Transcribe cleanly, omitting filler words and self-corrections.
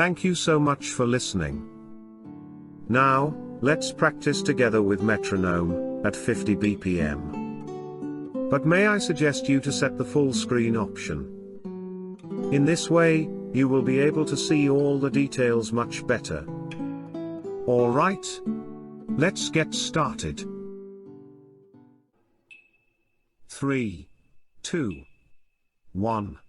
Thank you so much for listening. Now, let's practice together with metronome, at 50 BPM. But may I suggest you to set the full screen option. In this way, you will be able to see all the details much better. Alright? Let's get started. 3, 2, 1.